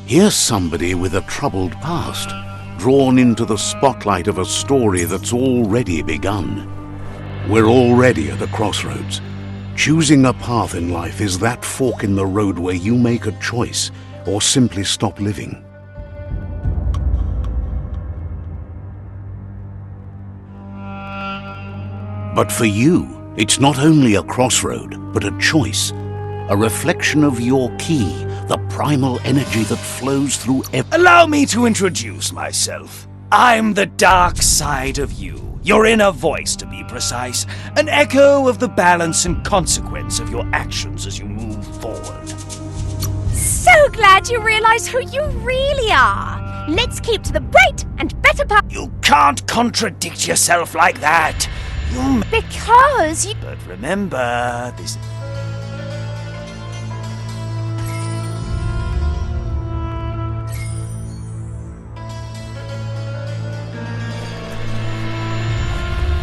Here's somebody with a troubled past, drawn into the spotlight of a story that's already begun. We're already at a crossroads. Choosing a path in life is that fork in the road where you make a choice or simply stop living. But for you, it's not only a crossroad, but a choice. A reflection of your key, the primal energy that flows through Allow me to introduce myself. I'm the dark side of you. Your inner voice, to be precise. An echo of the balance and consequence of your actions as you move forward. So glad you realize who you really are. Let's keep to the bright and better path. You can't contradict yourself like that. Because you... But remember, this...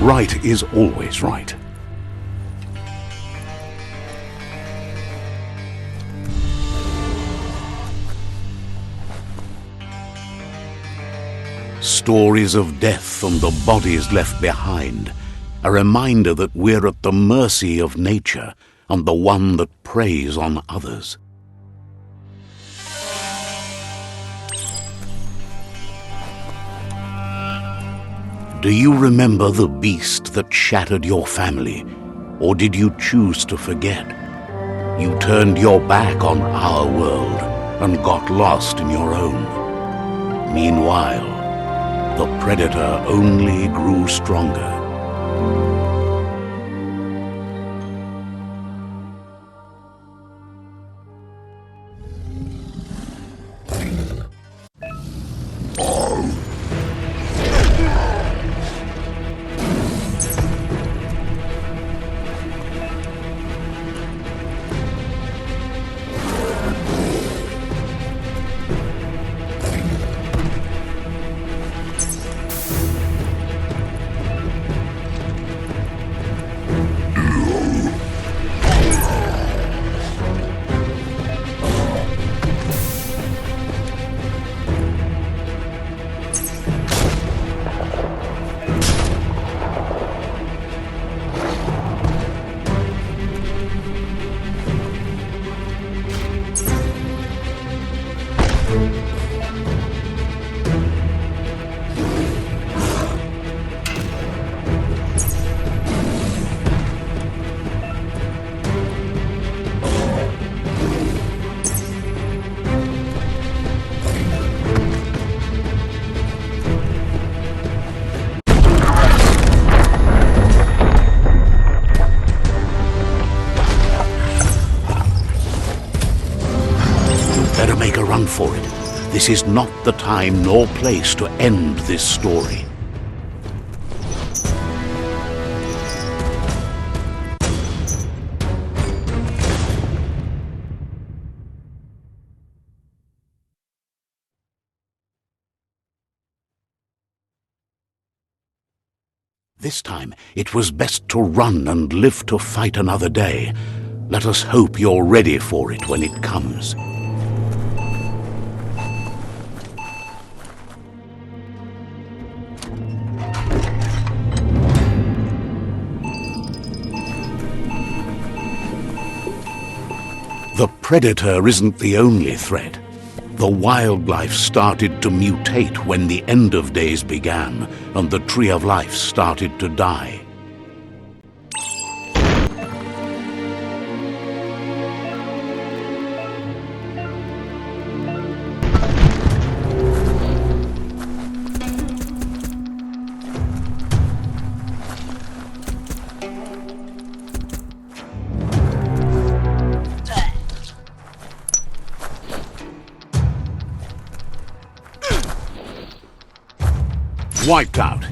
Right is always right. Stories of death and the bodies left behind. A reminder that we're at the mercy of nature and the one that preys on others. Do you remember the beast that shattered your family, or did you choose to forget? You turned your back on our world and got lost in your own. Meanwhile, the predator only grew stronger. Better make a run for it. This is not the time nor place to end this story. This time, it was best to run and live to fight another day. Let us hope you're ready for it when it comes. The predator isn't the only threat. The wildlife started to mutate when the end of days began, and the tree of life started to die. Wiped out.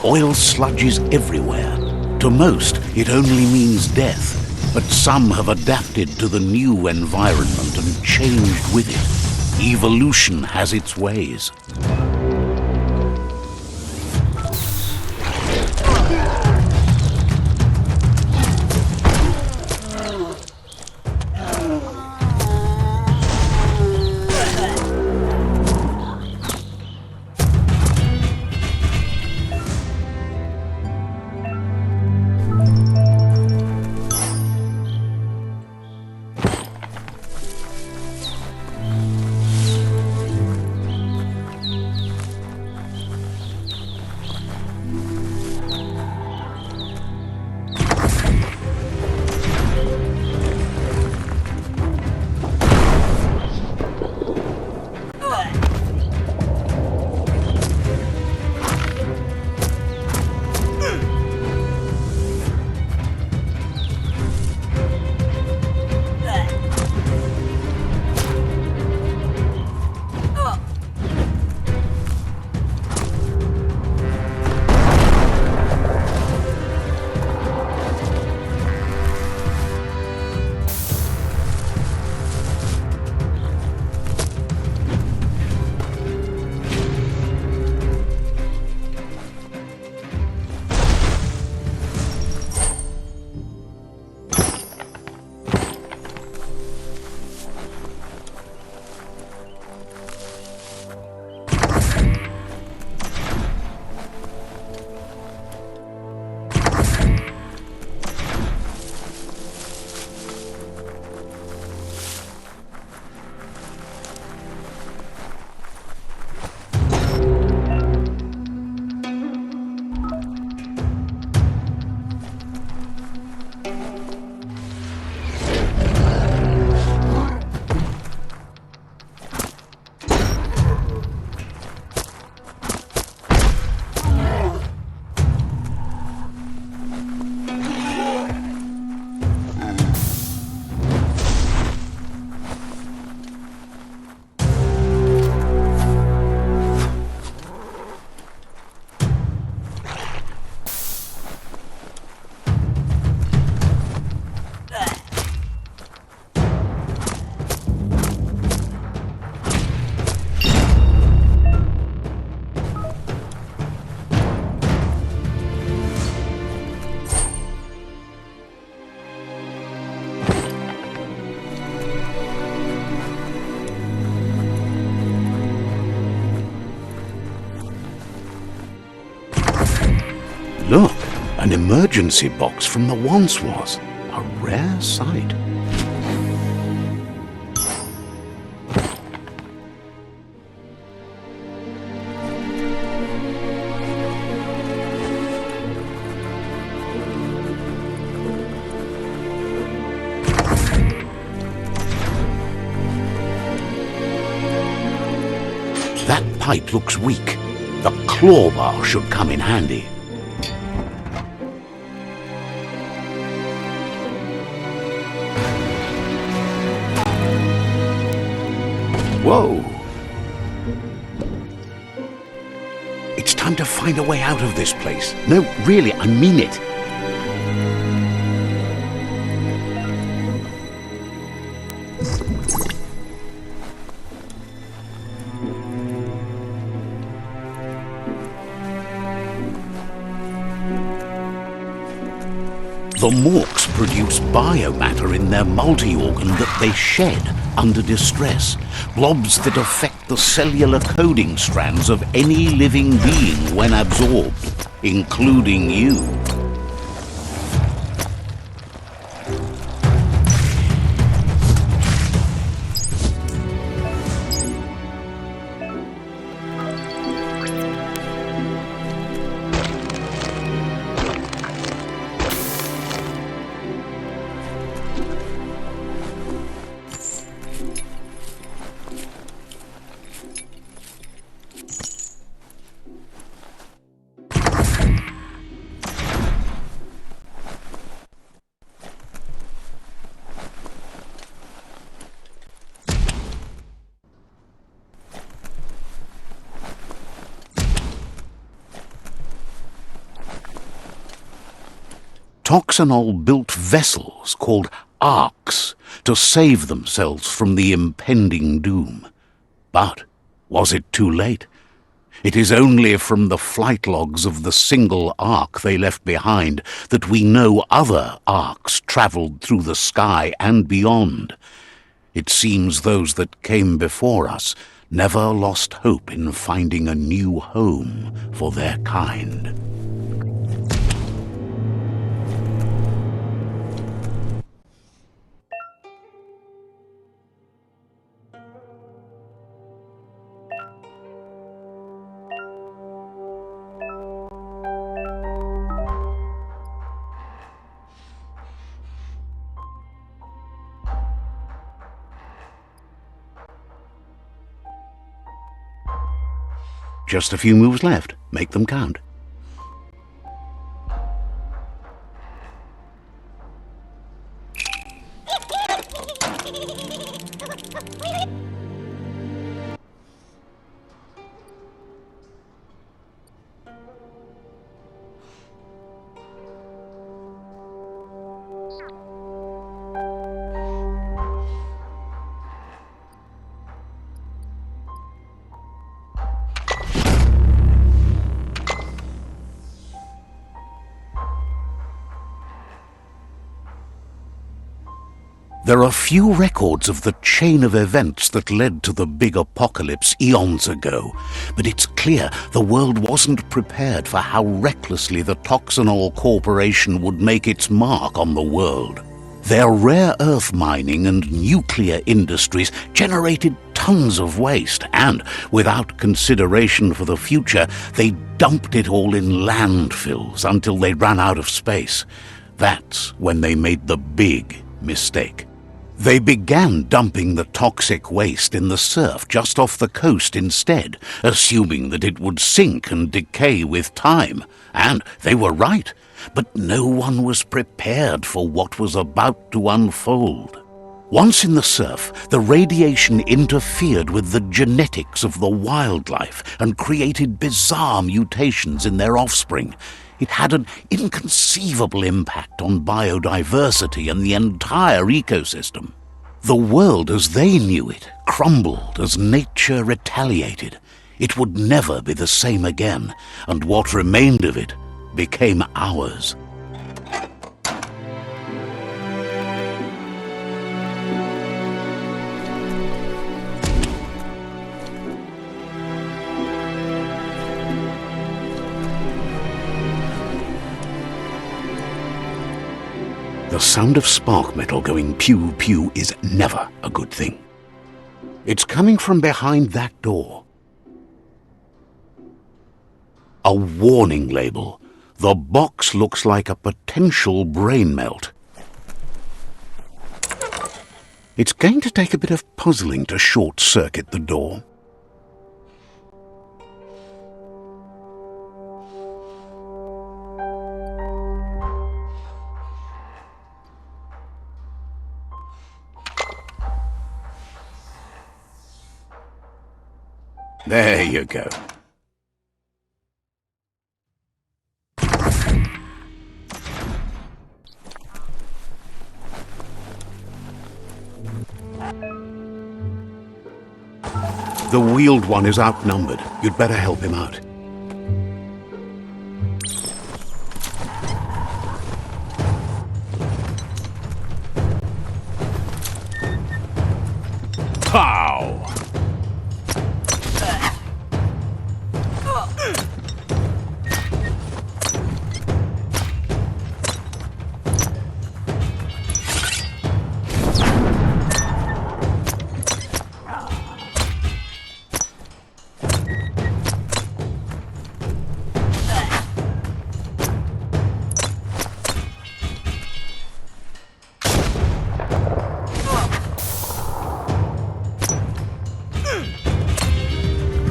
Oil sludges everywhere. To most, it only means death. But some have adapted to the new environment and changed with it. Evolution has its ways. Look, an emergency box from the once was. A rare sight. That pipe looks weak. The claw bar should come in handy. Whoa! It's time to find a way out of this place. No, really, I mean it. The morks produce biomatter in their multi-organ that they shed under distress. Blobs that affect the cellular coding strands of any living being when absorbed, including you. Toxanol built vessels called arks to save themselves from the impending doom. But was it too late? It is only from the flight logs of the single ark they left behind that we know other arks travelled through the sky and beyond. It seems those that came before us never lost hope in finding a new home for their kind. Just a few moves left. Make them count. There are few records of the chain of events that led to the big apocalypse eons ago, but it's clear the world wasn't prepared for how recklessly the Toxanol Corporation would make its mark on the world. Their rare earth mining and nuclear industries generated tons of waste, and, without consideration for the future, they dumped it all in landfills until they ran out of space. That's when they made the big mistake. They began dumping the toxic waste in the surf just off the coast instead, assuming that it would sink and decay with time. And they were right, but no one was prepared for what was about to unfold. Once in the surf, the radiation interfered with the genetics of the wildlife and created bizarre mutations in their offspring. It had an inconceivable impact on biodiversity and the entire ecosystem. The world as they knew it crumbled as nature retaliated. It would never be the same again, and what remained of it became ours. The sound of spark metal going pew-pew is never a good thing. It's coming from behind that door. A warning label. The box looks like a potential brain melt. It's going to take a bit of puzzling to short-circuit the door. There you go. The wheeled one is outnumbered. You'd better help him out. Pow!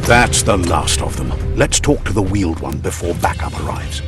That's the last of them. Let's talk to the wheeled one before backup arrives.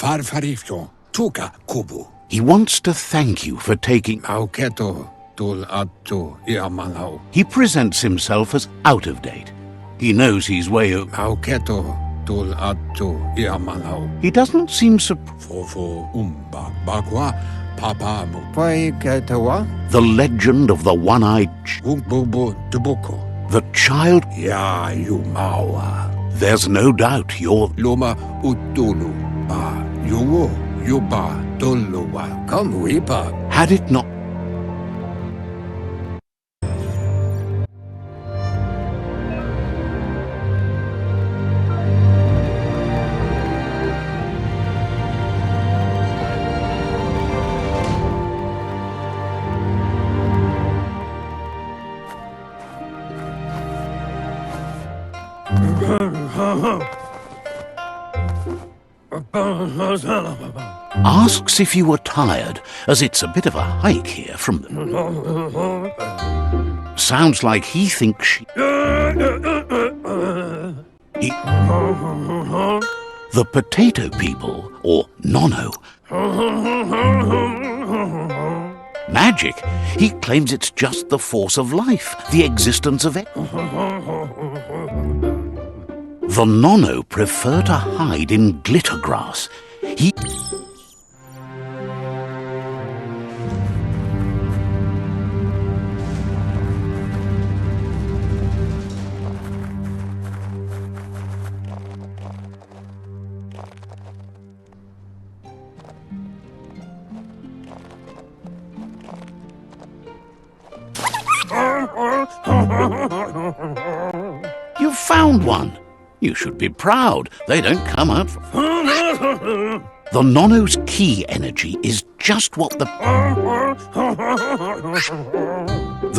Parfarifjo, tuka kubu. He wants to thank you for taking... Auketo, tul attu iamanau. He presents himself as out of date. He knows he's way over... Auketo, tul attu iamanau. He doesn't seem Fofo umba bagwa, papa mu. Pai ketawa? The legend of the one-eyed... Bubu tubuko. The child... Ya yumawa. There's no doubt you're... Loma utulu, ba yuwo, yuba, tuluwa. Come wipa. Had it not... Asks if you were tired, as it's a bit of a hike here from the... Sounds like he thinks she... The potato people, or Nono... Magic? He claims it's just the force of life, the existence of it. The Nono prefer to hide in glitter grass. He... You found one. You should be proud. They don't come out. The Nono's key energy is just what the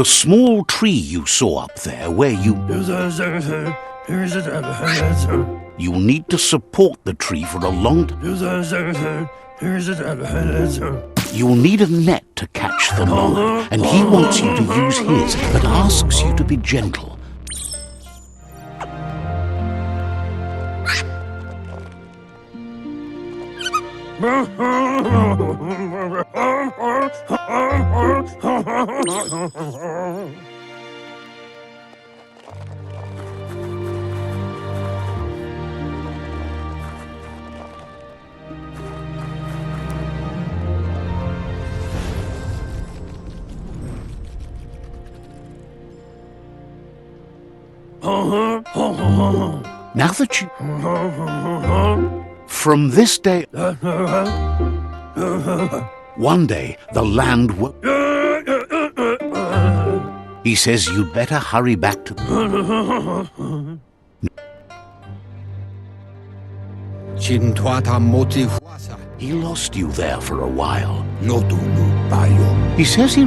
small tree you saw up there where you need to support the tree for a long time. You'll need a net to catch the Nono, and he wants you to use his, but asks you to be gentle. Now that you... From this day... One day, the land will... He says you'd better hurry back to... He lost you there for a while. He says he...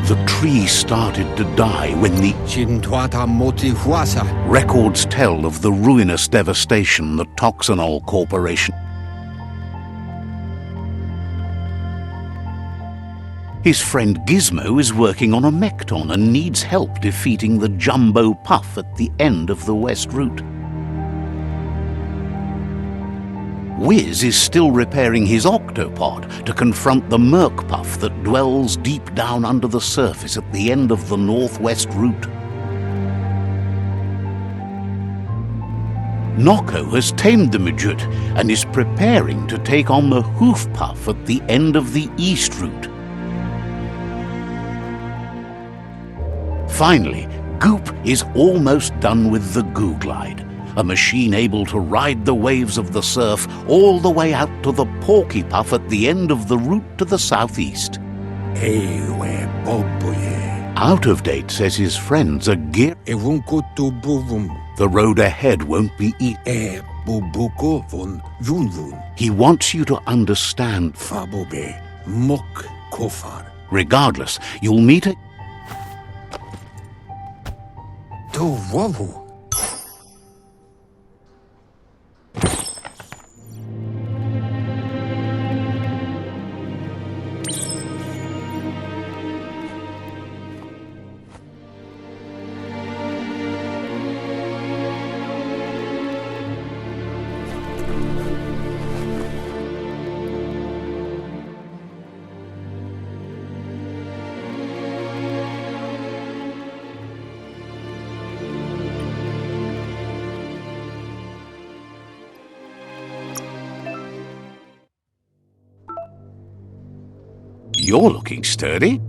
The tree started to die when the... Records tell of the ruinous devastation the Toxanol Corporation... His friend Gizmo is working on a Mekton and needs help defeating the Jumbo Puff at the end of the West Route. Wiz is still repairing his octopod to confront the Merc Puff that dwells deep down under the surface at the end of the Northwest Route. Noko has tamed the Midget and is preparing to take on the Hoof Puff at the end of the East Route. Finally, Goop is almost done with the Goo Glide, a machine able to ride the waves of the surf all the way out to the Porky Puff at the end of the route to the southeast. Out of Date says his friends are geared. The road ahead won't be easy. He wants you to understand. Regardless, you'll meet a... You're looking sturdy.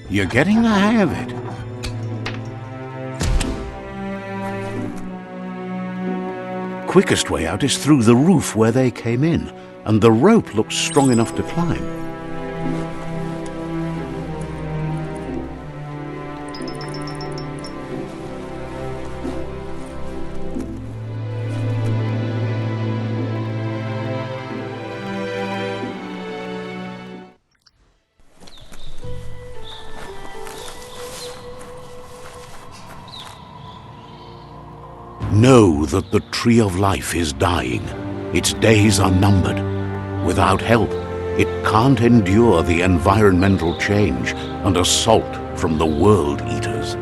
You're getting the hang of it. Quickest way out is through the roof where they came in, and the rope looks strong enough to climb. Know that the Tree of Life is dying. Its days are numbered. Without help, it can't endure the environmental change and assault from the World Eaters.